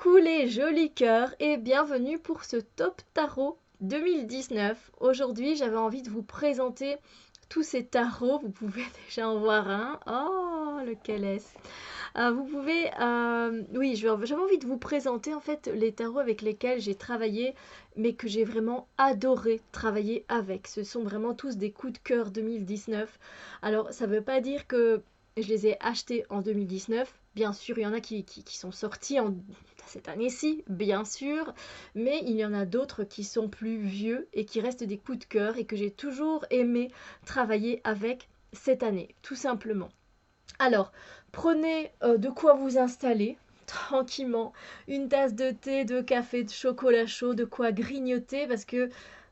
Coucou les jolis cœurs et bienvenue pour ce Top Tarot 2019. Aujourd'hui, j'avais envie de vous présenter tous ces tarots. Vous pouvez déjà en voir un. Oh, lequel est-ce? Vous pouvez... oui, j'avais envie de vous présenter en fait les tarots avec lesquels j'ai travaillé, mais que j'ai vraiment adoré travailler avec. Ce sont vraiment tous des coups de cœur 2019. Alors, ça ne veut pas dire que je les ai achetés en 2019. Bien sûr, il y en a qui sont sortis cette année-ci, bien sûr, mais il y en a d'autres qui sont plus vieux et qui restent des coups de cœur et que j'ai toujours aimé travailler avec cette année, tout simplement. Alors, prenez de quoi vous installer tranquillement, une tasse de thé, de café, de chocolat chaud, de quoi grignoter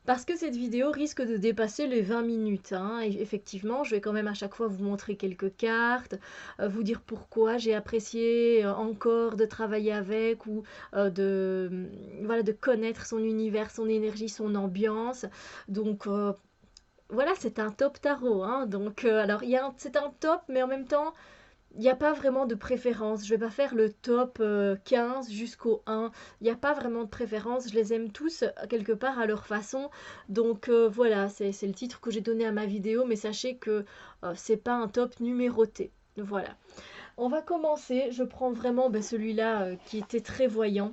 parce que cette vidéo risque de dépasser les 20 minutes. Hein. Et effectivement, je vais quand même à chaque fois vous montrer quelques cartes, vous dire pourquoi j'ai apprécié encore de travailler avec ou voilà, de connaître son univers, son énergie, son ambiance. Donc, voilà, c'est un top tarot. Hein. Donc, alors, c'est un top, mais en même temps, il n'y a pas vraiment de préférence. Je vais pas faire le top 15 jusqu'au 1. Il n'y a pas vraiment de préférence. Je les aime tous quelque part à leur façon. Donc voilà, c'est le titre que j'ai donné à ma vidéo. Mais sachez que c'est pas un top numéroté. Voilà. On va commencer. Je prends vraiment celui-là qui était très voyant.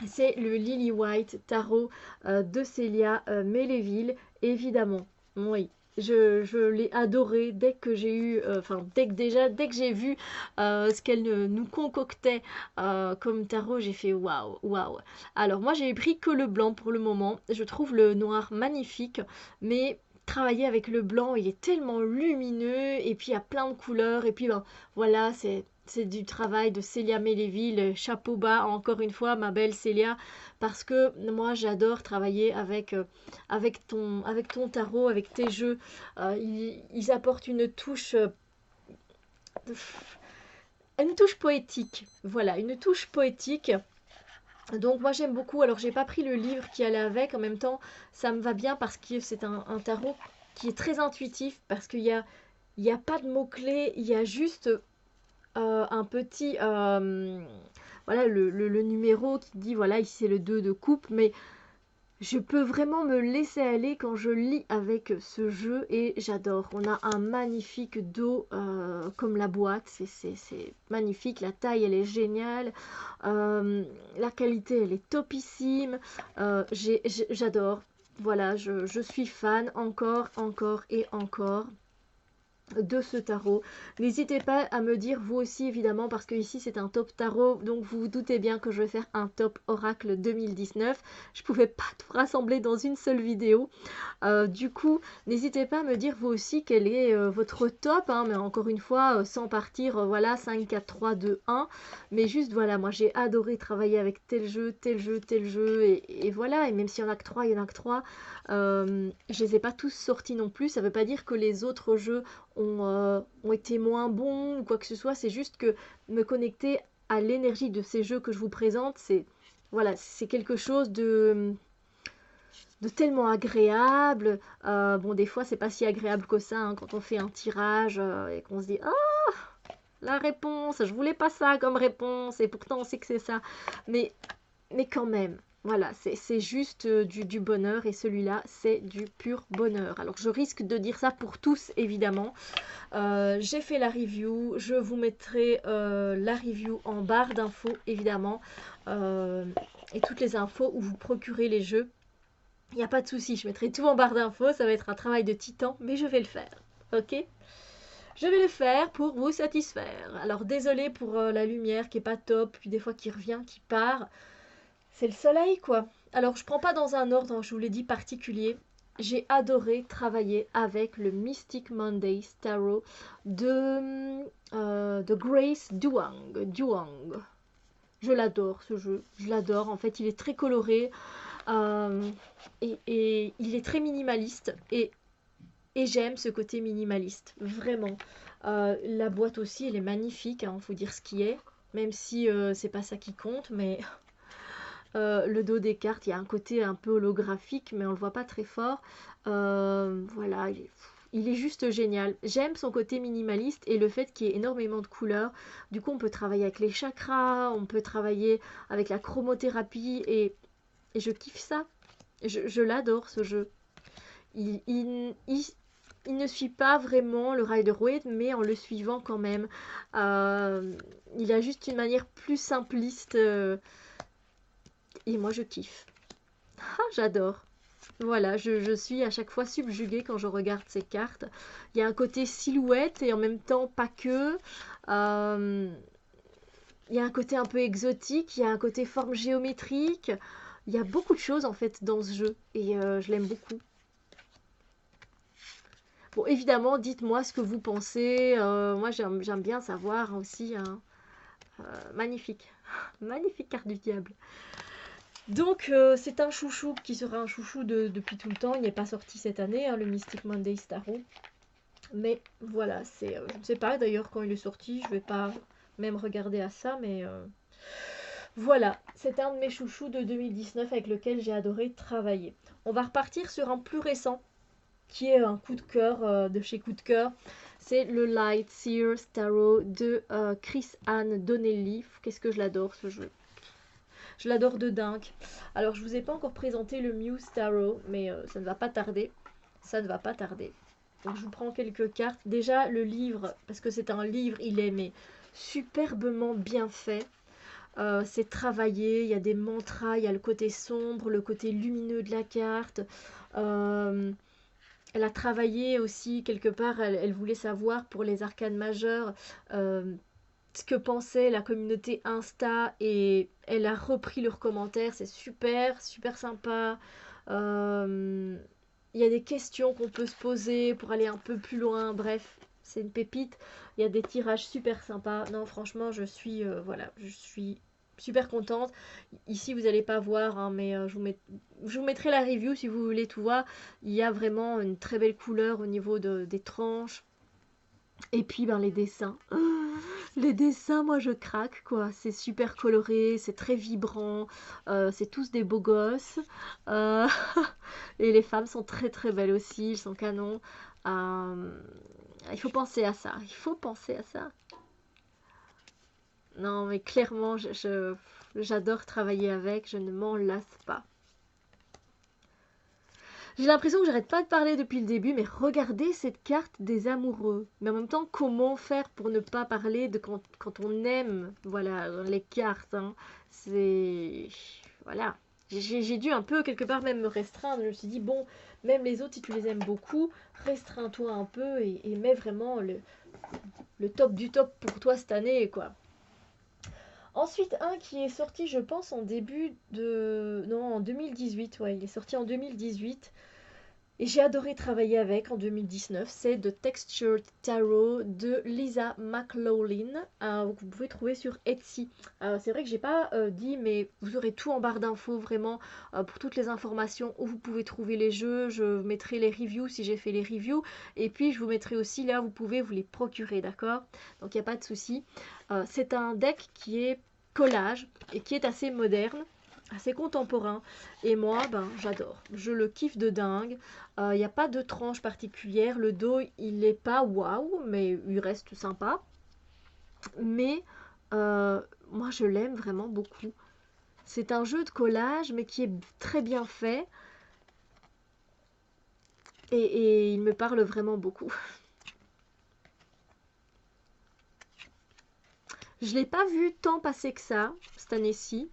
C'est le Lily White Tarot de Célia Melléville, évidemment. Oui, je l'ai adoré dès que j'ai eu, dès que j'ai vu ce qu'elle nous concoctait comme tarot, j'ai fait waouh, waouh. Alors moi j'ai pris que le blanc pour le moment. Je trouve le noir magnifique, mais travailler avec le blanc, il est tellement lumineux et puis il y a plein de couleurs et puis voilà, c'est du travail de Célia Melléville, chapeau bas encore une fois ma belle Célia, parce que moi j'adore travailler avec ton tarot, avec tes jeux. Ils apportent une touche poétique, voilà, une touche poétique. Donc moi j'aime beaucoup, alors j'ai pas pris le livre qui allait avec, en même temps ça me va bien parce que c'est un tarot qui est très intuitif, parce il y a pas de mots-clés, il y a juste un petit voilà le numéro qui dit voilà ici c'est le 2 de coupe, mais je peux vraiment me laisser aller quand je lis avec ce jeu et j'adore. On a un magnifique dos comme la boîte, c'est magnifique, la taille elle est géniale, la qualité elle est topissime, j'adore. Voilà, je suis fan encore, encore et encore de ce tarot. N'hésitez pas à me dire vous aussi évidemment, parce que ici c'est un top tarot, donc vous vous doutez bien que je vais faire un top oracle 2019. Je pouvais pas tout rassembler dans une seule vidéo. Du coup, n'hésitez pas à me dire vous aussi quel est votre top, hein, mais encore une fois, sans partir, voilà, 5, 4, 3, 2, 1. Mais juste, voilà, moi j'ai adoré travailler avec tel jeu, tel jeu, tel jeu, et voilà, et même s'il y en a que 3, il y en a que 3. Je les ai pas tous sortis non plus, ça veut pas dire que les autres jeux ont été moins bons ou quoi que ce soit, c'est juste que me connecter à l'énergie de ces jeux que je vous présente, c'est voilà, c'est quelque chose de tellement agréable. Bon, des fois, c'est pas si agréable que ça hein, quand on fait un tirage et qu'on se dit ah, la réponse, je voulais pas ça comme réponse et pourtant on sait que c'est ça. Mais quand même, voilà, c'est juste du bonheur et celui-là, c'est du pur bonheur. Alors, je risque de dire ça pour tous, évidemment. J'ai fait la review, je vous mettrai la review en barre d'infos, évidemment, et toutes les infos où vous procurez les jeux. Il n'y a pas de souci, je mettrai tout en barre d'infos, ça va être un travail de titan, mais je vais le faire, ok? Je vais le faire pour vous satisfaire. Alors désolé pour la lumière qui est pas top, puis des fois qui revient, qui part. C'est le soleil quoi. Alors je prends pas dans un ordre, je vous l'ai dit, particulier. J'ai adoré travailler avec le Mystic Monday Tarot de Grace Duang. Je l'adore ce jeu, je l'adore. En fait, il est très coloré euh, et il est très minimaliste et j'aime ce côté minimaliste, vraiment. La boîte aussi, elle est magnifique, hein, faut dire ce qui est, même si c'est pas ça qui compte, mais le dos des cartes, il y a un côté un peu holographique, mais on le voit pas très fort. Voilà, il est juste génial. J'aime son côté minimaliste et le fait qu'il y ait énormément de couleurs. Du coup, on peut travailler avec les chakras, on peut travailler avec la chromothérapie et je kiffe ça. Je l'adore ce jeu. Il ne suit pas vraiment le Rider-Waite, mais en le suivant quand même. Il a juste une manière plus simpliste et moi je kiffe. Ah, j'adore. Voilà, je suis à chaque fois subjuguée quand je regarde ces cartes. Il y a un côté silhouette et en même temps pas que. Euh, il y a un côté un peu exotique, il y a un côté forme géométrique. Il y a beaucoup de choses en fait dans ce jeu et je l'aime beaucoup. Bon, évidemment, dites-moi ce que vous pensez. Moi, j'aime bien savoir aussi, hein. Magnifique. Magnifique carte du diable. Donc, c'est un chouchou qui sera un chouchou depuis tout le temps. Il n'est pas sorti cette année, hein, le Mystic Monday Tarot. Mais voilà, je ne sais pas d'ailleurs quand il est sorti. Je ne vais pas même regarder à ça, mais voilà. C'est un de mes chouchous de 2019 avec lequel j'ai adoré travailler. On va repartir sur un plus récent, qui est un coup de cœur de chez Coup de cœur. C'est le Light Seers Tarot de Chris Anne Donnelly. Qu'est-ce que je l'adore ce jeu. Je l'adore de dingue. Alors je vous ai pas encore présenté le Muse Tarot, mais ça ne va pas tarder. Ça ne va pas tarder. Donc je vous prends quelques cartes. Déjà le livre, parce que c'est un livre, il est mais superbement bien fait. C'est travaillé, il y a des mantras, il y a le côté sombre, le côté lumineux de la carte. Elle a travaillé aussi quelque part, elle voulait savoir pour les arcanes majeures ce que pensait la communauté Insta et elle a repris leurs commentaires, c'est super, super sympa. Il y a des questions qu'on peut se poser pour aller un peu plus loin, bref, c'est une pépite. Il y a des tirages super sympas. Non, franchement, voilà, je suis super contente. Ici, vous n'allez pas voir, hein, mais je vous mettrai la review si vous voulez tout voir. Il y a vraiment une très belle couleur au niveau des tranches. Et puis, ben, les dessins. Les dessins, moi, je craque, quoi. C'est super coloré, c'est très vibrant. C'est tous des beaux gosses. Euh, Et les femmes sont très, très belles aussi. Ils sont canons. Il faut penser à ça. Il faut penser à ça. Non, mais clairement, j'adore travailler avec. Je ne m'en lasse pas. J'ai l'impression que j'arrête pas de parler depuis le début, mais regardez cette carte des amoureux. Mais en même temps, comment faire pour ne pas parler de quand on aime, voilà, les cartes, hein. C'est... Voilà. J'ai dû un peu, quelque part, même me restreindre. Je me suis dit, bon, même les autres, si tu les aimes beaucoup, restreins-toi un peu et mets vraiment le top du top pour toi cette année, quoi. Ensuite, un qui est sorti, je pense, en début de... Non, en 2018, ouais, il est sorti en 2018. Et j'ai adoré travailler avec en 2019. C'est The Textured Tarot de Lisa McLaughlin. Que vous pouvez trouver sur Etsy. C'est vrai que j'ai pas dit, mais vous aurez tout en barre d'infos vraiment pour toutes les informations où vous pouvez trouver les jeux. Je mettrai les reviews si j'ai fait les reviews. Et puis je vous mettrai aussi là, vous pouvez vous les procurer, d'accord? Donc il n'y a pas de souci. C'est un deck qui est collage et qui est assez moderne, assez contemporain. Et moi, ben, j'adore. Je le kiffe de dingue. Il n'y a pas de tranche particulière. Le dos, il n'est pas waouh, mais il reste sympa. Mais moi, je l'aime vraiment beaucoup. C'est un jeu de collage, mais qui est très bien fait. Et il me parle vraiment beaucoup. Je ne l'ai pas vu tant passer que ça, cette année-ci.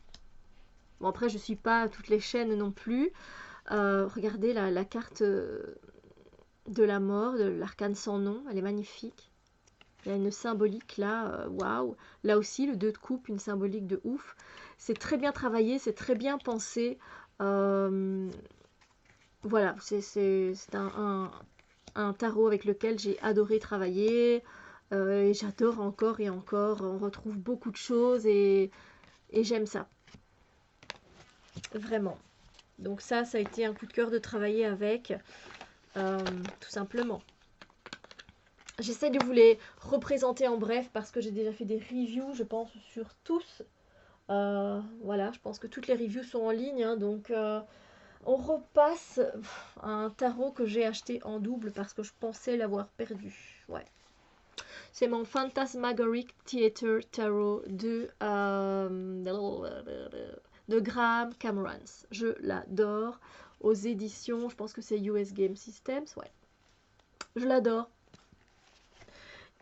Bon, après, je ne suis pas à toutes les chaînes non plus. Regardez la carte de la mort, de l'arcane sans nom. Elle est magnifique. Il y a une symbolique là, waouh. Là aussi, le 2 de coupe, une symbolique de ouf. C'est très bien travaillé, c'est très bien pensé. Voilà, c'est un tarot avec lequel j'ai adoré travailler. Et j'adore encore et encore. On retrouve beaucoup de choses et j'aime ça. Vraiment. Donc ça a été un coup de cœur de travailler avec. Tout simplement. J'essaie de vous les représenter en bref parce que j'ai déjà fait des reviews, je pense, sur tous. Voilà, je pense que toutes les reviews sont en ligne, hein, donc On repasse à un tarot que j'ai acheté en double parce que je pensais l'avoir perdu. Ouais. C'est mon Phantasmagoric Theater Tarot de Graham Camerans. Je l'adore. Aux éditions, je pense que c'est US Game Systems. Ouais. Je l'adore.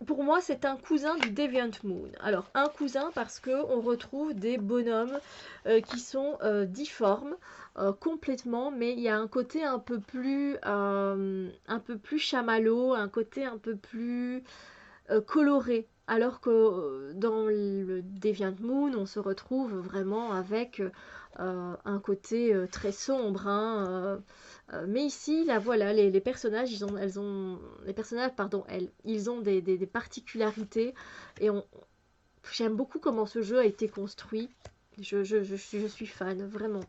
Pour moi, c'est un cousin du Deviant Moon. Alors, un cousin parce que on retrouve des bonhommes qui sont difformes complètement, mais il y a un côté un peu plus chamallow, un côté un peu plus coloré. Alors que dans le Deviant Moon, on se retrouve vraiment avec un côté très sombre, hein, mais ici, là, voilà, les personnages, les personnages, pardon, ils ont des particularités et j'aime beaucoup comment ce jeu a été construit. Je suis fan, vraiment.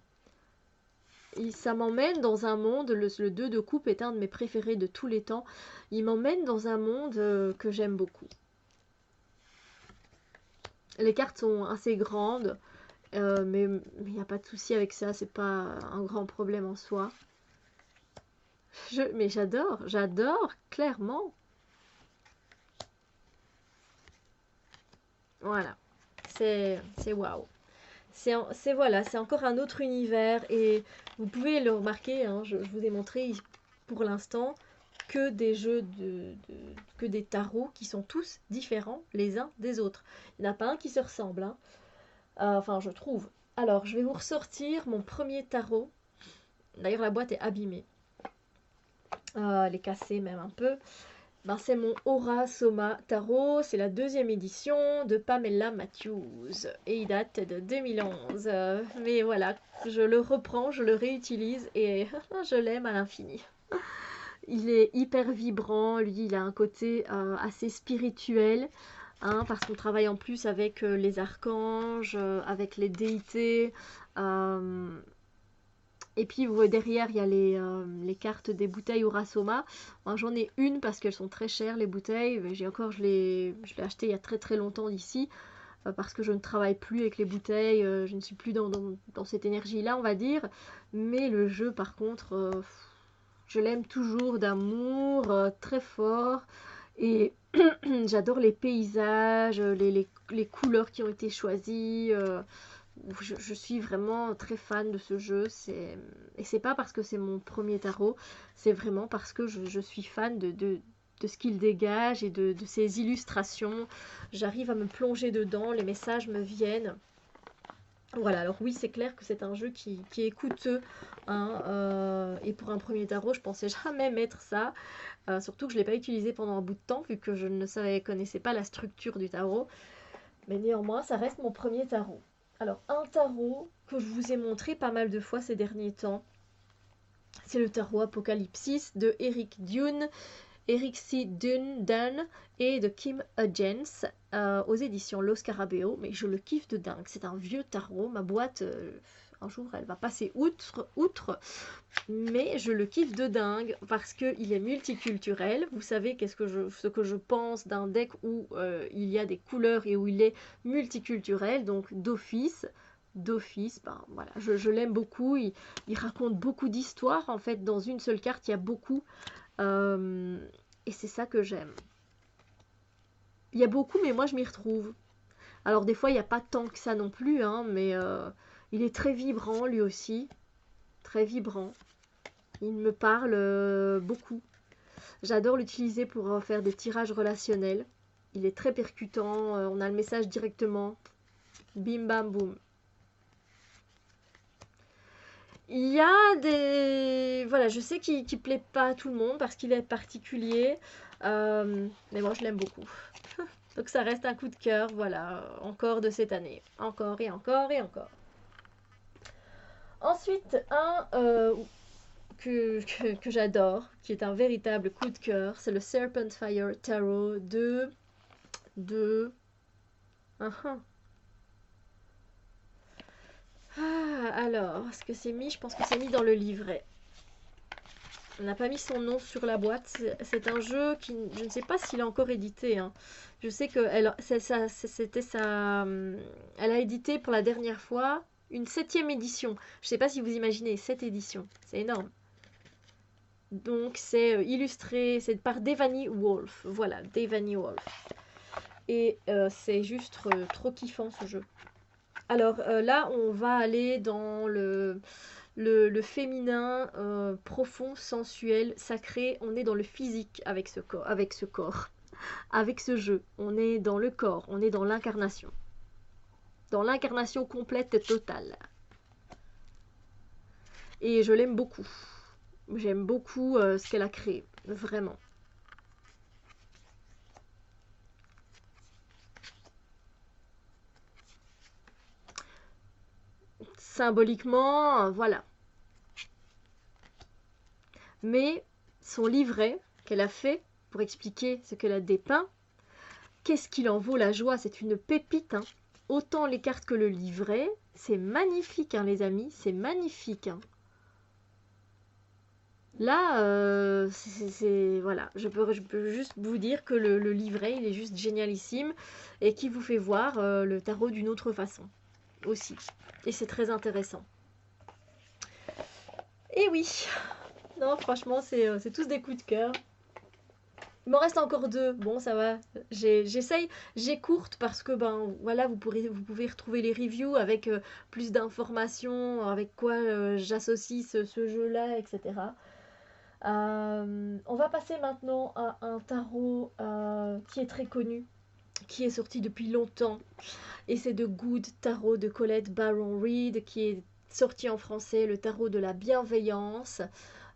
Et ça m'emmène dans un monde, le 2 de coupe est un de mes préférés de tous les temps. Il m'emmène dans un monde que j'aime beaucoup. Les cartes sont assez grandes, mais il n'y a pas de souci avec ça, c'est pas un grand problème en soi. Mais j'adore, clairement. Voilà, c'est waouh. Voilà, c'est encore un autre univers et vous pouvez le remarquer, hein, je vous ai montré pour l'instant que des jeux que des tarots qui sont tous différents les uns des autres. Il n'y en a pas un qui se ressemble, hein. Enfin, je trouve. Alors, je vais vous ressortir mon premier tarot. D'ailleurs, la boîte est abîmée. Elle est cassée même un peu. Ben, c'est mon Aura Soma Tarot. C'est la 2e édition de Pamela Matthews. Et il date de 2011. Mais voilà, je le reprends, je le réutilise et je l'aime à l'infini. Il est hyper vibrant. Lui, il a un côté assez spirituel. Hein, parce qu'on travaille en plus avec les archanges, avec les déités. Et puis derrière, il y a les cartes des bouteilles Aura-Soma. Moi, j'en ai une parce qu'elles sont très chères, les bouteilles. Je l'ai acheté il y a très très longtemps d'ici. Parce que je ne travaille plus avec les bouteilles. Je ne suis plus dans cette énergie-là, on va dire. Mais le jeu, par contre, je l'aime toujours d'amour, très fort. Et j'adore les paysages, les couleurs qui ont été choisies. Je suis vraiment très fan de ce jeu. Et c'est pas parce que c'est mon premier tarot, c'est vraiment parce que je suis fan de ce qu'il dégage et de ses illustrations. J'arrive à me plonger dedans, les messages me viennent. Voilà, alors oui, c'est clair que c'est un jeu qui est coûteux, hein, et pour un premier tarot, je pensais jamais mettre ça. Surtout que je ne l'ai pas utilisé pendant un bout de temps, vu que je ne connaissais pas la structure du tarot. Mais néanmoins, ça reste mon premier tarot. Alors, un tarot que je vous ai montré pas mal de fois ces derniers temps, c'est le tarot Apocalypsis de Eric C. Dunn et de Kim Hudgens aux éditions Los Scarabeo. Mais je le kiffe de dingue. C'est un vieux tarot. Ma boîte, un jour, elle va passer outre. Mais je le kiffe de dingue parce qu'il est multiculturel. Vous savez ce que je pense d'un deck où il y a des couleurs et où il est multiculturel. Donc d'office, ben voilà, je l'aime beaucoup. Il raconte beaucoup d'histoires. En fait, dans une seule carte, il y a beaucoup. Et c'est ça que j'aime. Il y a beaucoup, mais moi je m'y retrouve. Alors des fois, il n'y a pas tant que ça non plus, hein, mais il est très vibrant lui aussi. Très vibrant. Il me parle beaucoup. J'adore l'utiliser pour faire des tirages relationnels. Il est très percutant, on a le message directement. Bim bam boum. Il y a des... Voilà, je sais qu'il plaît pas à tout le monde parce qu'il est particulier. Mais moi, je l'aime beaucoup. Donc ça reste un coup de cœur, voilà, encore de cette année. Encore et encore et encore. Ensuite, un que j'adore, qui est un véritable coup de cœur, c'est le Serpent Fire Tarot de... Alors, est-ce que c'est mis? Je pense que c'est mis dans le livret. On n'a pas mis son nom sur la boîte. C'est un jeu qui, je ne sais pas s'il est encore édité, hein. Je sais que elle a édité pour la dernière fois une 7e édition. Je sais pas si vous imaginez, 7 éditions, c'est énorme. Donc c'est illustré, c'est par Devani Wolf, voilà, Devani Wolf. Et c'est juste trop kiffant ce jeu. Alors là, on va aller dans le féminin profond, sensuel, sacré. On est dans le physique avec ce corps, avec ce jeu. On est dans le corps, on est dans l'incarnation. Dans l'incarnation complète et totale. Et je l'aime beaucoup. J'aime beaucoup ce qu'elle a créé, vraiment. Symboliquement, voilà. Mais son livret qu'elle a fait pour expliquer ce qu'elle a dépeint, qu'est-ce qu'il en vaut la joie, c'est une pépite. Hein. Autant les cartes que le livret, c'est magnifique hein, les amis, c'est magnifique. Hein. Là, voilà, je peux juste vous dire que le livret, il est juste génialissime et qui vous fait voir le tarot d'une autre façon aussi. Et c'est très intéressant. Et oui, non, franchement, c'est tous des coups de cœur. Il m'en reste encore 2. Bon, ça va. J'essaye. J'écourte parce que, ben, voilà, vous pouvez retrouver les reviews avec plus d'informations, avec quoi j'associe ce jeu-là, etc. On va passer maintenant à un tarot qui est très connu, qui est sorti depuis longtemps. Et c'est The Good Tarot de Colette Baron Reid, qui est sorti en français, le tarot de la bienveillance.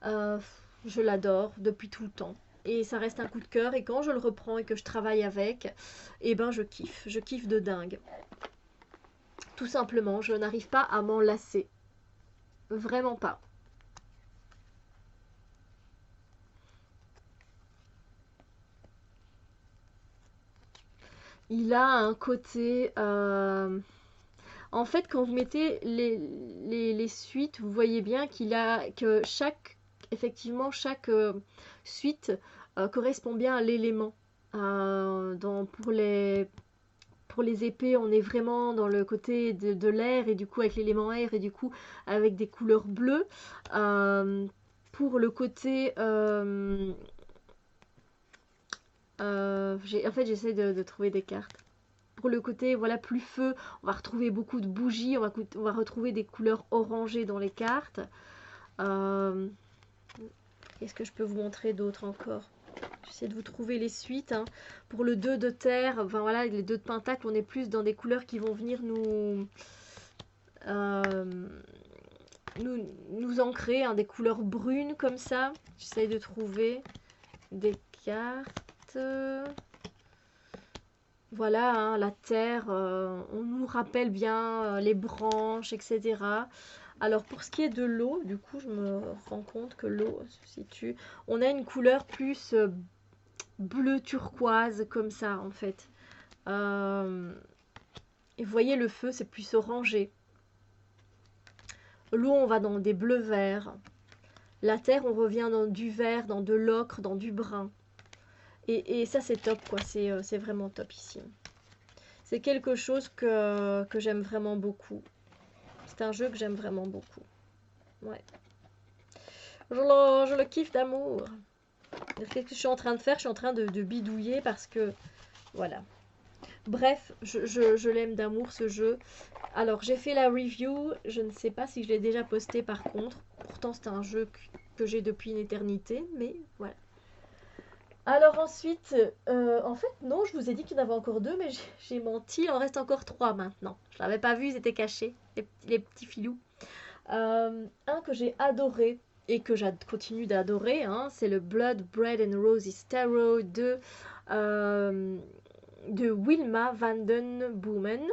Je l'adore depuis tout le temps. Et ça reste un coup de cœur. Et quand je le reprends et que je travaille avec, eh ben je kiffe. Je kiffe de dingue. Tout simplement, je n'arrive pas à m'en lasser. Vraiment pas. Il a un côté... En fait, quand vous mettez les suites, vous voyez bien que effectivement, chaque suite correspond bien à l'élément. Pour les épées, on est vraiment dans le côté de l'air et du coup avec l'élément air et du coup avec des couleurs bleues. Pour le côté... en fait, j'essaie de trouver des cartes. Pour le côté voilà plus feu, on va retrouver beaucoup de bougies, on va retrouver des couleurs orangées dans les cartes. Qu'est-ce que je peux vous montrer d'autre encore? J'essaie de vous trouver les suites. Hein. Pour le 2 de terre, enfin voilà, les 2 de pentacle, on est plus dans des couleurs qui vont venir nous ancrer, hein, des couleurs brunes comme ça. J'essaie de trouver des cartes. Voilà, hein, la terre, on nous rappelle bien les branches, etc. Alors pour ce qui est de l'eau, du coup je me rends compte que l'eau se situe... On a une couleur plus bleu turquoise comme ça en fait. Et vous voyez le feu c'est plus orangé. L'eau on va dans des bleus verts. La terre on revient dans du vert, dans de l'ocre, dans du brun. Et ça c'est top quoi, c'est vraiment top ici. C'est quelque chose que j'aime vraiment beaucoup. C'est un jeu que j'aime vraiment beaucoup. Ouais. Je le kiffe d'amour. Qu'est-ce que je suis en train de faire? Je suis en train de bidouiller parce que... Voilà. Bref, je l'aime d'amour ce jeu. Alors, j'ai fait la review. Je ne sais pas si je l'ai déjà posté par contre. Pourtant, c'est un jeu que j'ai depuis une éternité. Mais voilà. Alors ensuite, en fait, non, je vous ai dit qu'il y en avait encore 2, mais j'ai menti. Il en reste encore 3 maintenant. Je ne l'avais pas vu, ils étaient cachés, les petits filous. Un que j'ai adoré et que je continue d'adorer, hein, c'est le Blood, Bread and Roses Tarot de Wilma Vandenboomen.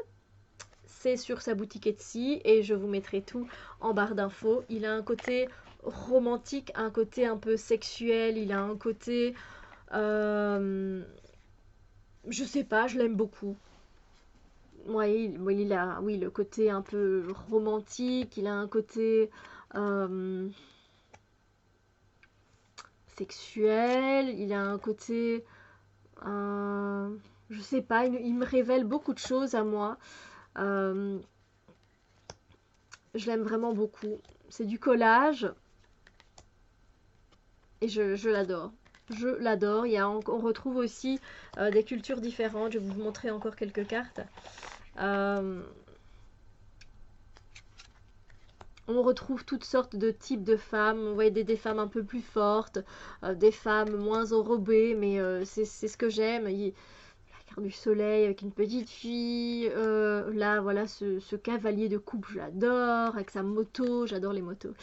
C'est sur sa boutique Etsy et je vous mettrai tout en barre d'infos. Il a un côté romantique, un côté un peu sexuel, il a un côté... je sais pas, je l'aime beaucoup. Ouais, il a oui, le côté un peu romantique, il a un côté sexuel, il a un côté... je sais pas, il me révèle beaucoup de choses à moi. Je l'aime vraiment beaucoup. C'est du collage et je l'adore. Je l'adore. On retrouve aussi des cultures différentes. Je vais vous montrer encore quelques cartes. Euh, on retrouve toutes sortes de types de femmes. Vous voyez des femmes un peu plus fortes, des femmes moins enrobées, mais c'est ce que j'aime. La carte du soleil avec une petite fille. Là, voilà, ce cavalier de coupe, je l'adore. Avec sa moto, j'adore les motos.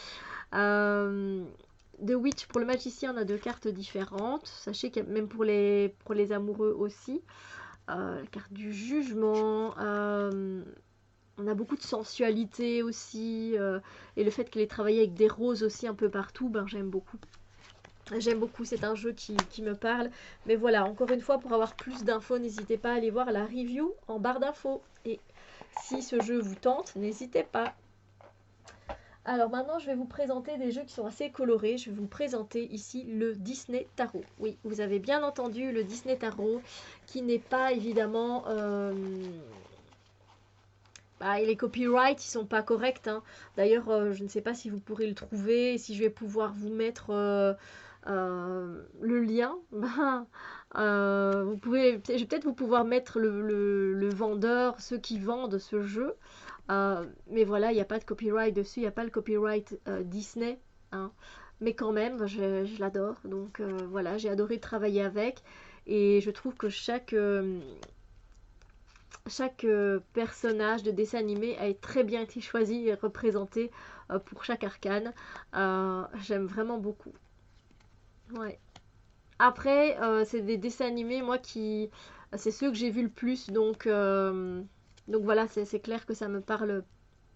The Witch, pour le magicien, on a deux cartes différentes. Sachez que même pour les amoureux aussi. La carte du jugement. On a beaucoup de sensualité aussi. Et le fait qu'elle ait travaillé avec des roses aussi un peu partout, ben, j'aime beaucoup. J'aime beaucoup, c'est un jeu qui me parle. Mais voilà, encore une fois, pour avoir plus d'infos, n'hésitez pas à aller voir la review en barre d'infos. Et si ce jeu vous tente, n'hésitez pas. Alors maintenant, je vais vous présenter des jeux qui sont assez colorés. Je vais vous présenter ici le Disney Tarot. Oui, vous avez bien entendu, le Disney Tarot, qui n'est pas évidemment... Bah, et les copyrights, ils sont pas corrects, hein. D'ailleurs, je ne sais pas si vous pourrez le trouver, si je vais pouvoir vous mettre le lien. Vous pouvez, je vais peut-être vous pouvoir mettre le vendeur, ceux qui vendent ce jeu. Mais voilà, il n'y a pas de copyright dessus, il n'y a pas le copyright Disney, hein. Mais quand même, je l'adore. Donc voilà, j'ai adoré travailler avec. Et je trouve que chaque personnage de dessin animé a très bien été choisi et représenté pour chaque arcane. J'aime vraiment beaucoup. Ouais. Après, c'est des dessins animés, moi, c'est ceux que j'ai vus le plus, donc voilà, c'est clair que ça me parle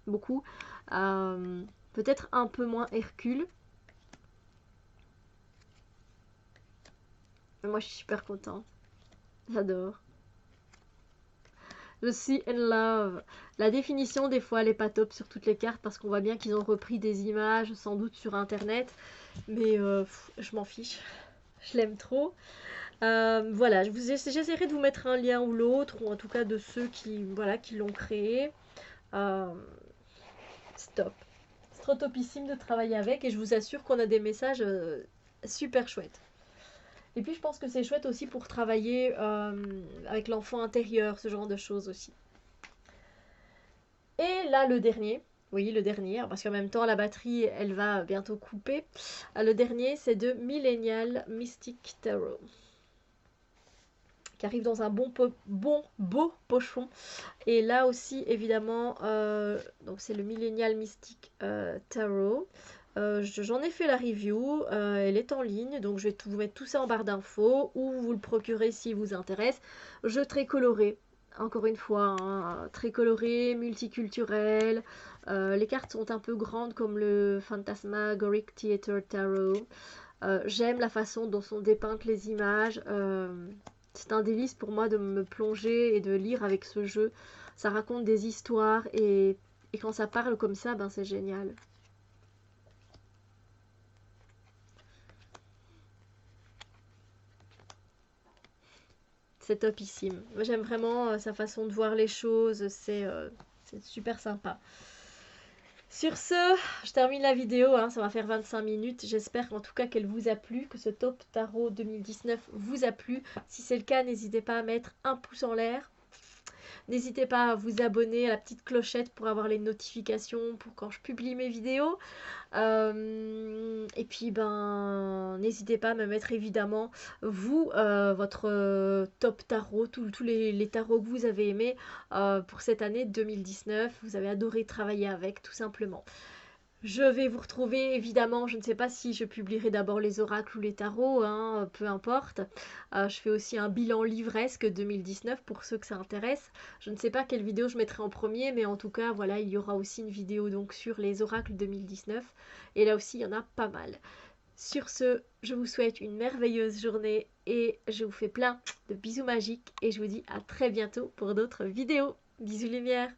beaucoup. Peut-être un peu moins Hercule. Mais moi, je suis super contente. J'adore. Je suis in love. La définition, des fois, elle n'est pas top sur toutes les cartes parce qu'on voit bien qu'ils ont repris des images, sans doute sur internet. Mais je m'en fiche. Je l'aime trop. Voilà, j'essaierai de vous mettre un lien ou l'autre, ou en tout cas de ceux qui l'ont créé. Stop. C'est trop topissime de travailler avec et je vous assure qu'on a des messages super chouettes. Et puis je pense que c'est chouette aussi pour travailler avec l'enfant intérieur, ce genre de choses aussi. Et là, le dernier, oui, le dernier, parce qu'en même temps, la batterie, elle va bientôt couper. Le dernier, c'est de Millennial Mystic Tarot, qui arrive dans un beau pochon. Et là aussi, évidemment, donc c'est le Millennial Mystic Tarot. J'en ai fait la review, elle est en ligne, donc je vais vous mettre tout ça en barre d'infos, ou vous le procurez si vous intéresse. Jeu très coloré, encore une fois, hein, très coloré, multiculturel. Les cartes sont un peu grandes comme le Phantasmagoric Theater Tarot. J'aime la façon dont sont dépeintes les images. C'est un délice pour moi de me plonger et de lire avec ce jeu. Ça raconte des histoires et quand ça parle comme ça, ben c'est génial. C'est topissime. Moi, j'aime vraiment sa façon de voir les choses. C'est super sympa. Sur ce, je termine la vidéo. Hein, ça va faire 25 minutes. J'espère en tout cas qu'elle vous a plu, que ce Top Tarot 2019 vous a plu. Si c'est le cas, n'hésitez pas à mettre un pouce en l'air. N'hésitez pas à vous abonner à la petite clochette pour avoir les notifications pour quand je publie mes vidéos. Et puis, ben, n'hésitez pas à me mettre évidemment, vous, votre top tarot, tous les tarots que vous avez aimés pour cette année 2019. Vous avez adoré travailler avec, tout simplement. Je vais vous retrouver évidemment, je ne sais pas si je publierai d'abord les oracles ou les tarots, hein, peu importe. Je fais aussi un bilan livresque 2019 pour ceux que ça intéresse. Je ne sais pas quelle vidéo je mettrai en premier, mais en tout cas, voilà, il y aura aussi une vidéo donc sur les oracles 2019. Et là aussi, il y en a pas mal. Sur ce, je vous souhaite une merveilleuse journée et je vous fais plein de bisous magiques et je vous dis à très bientôt pour d'autres vidéos. Bisous lumière!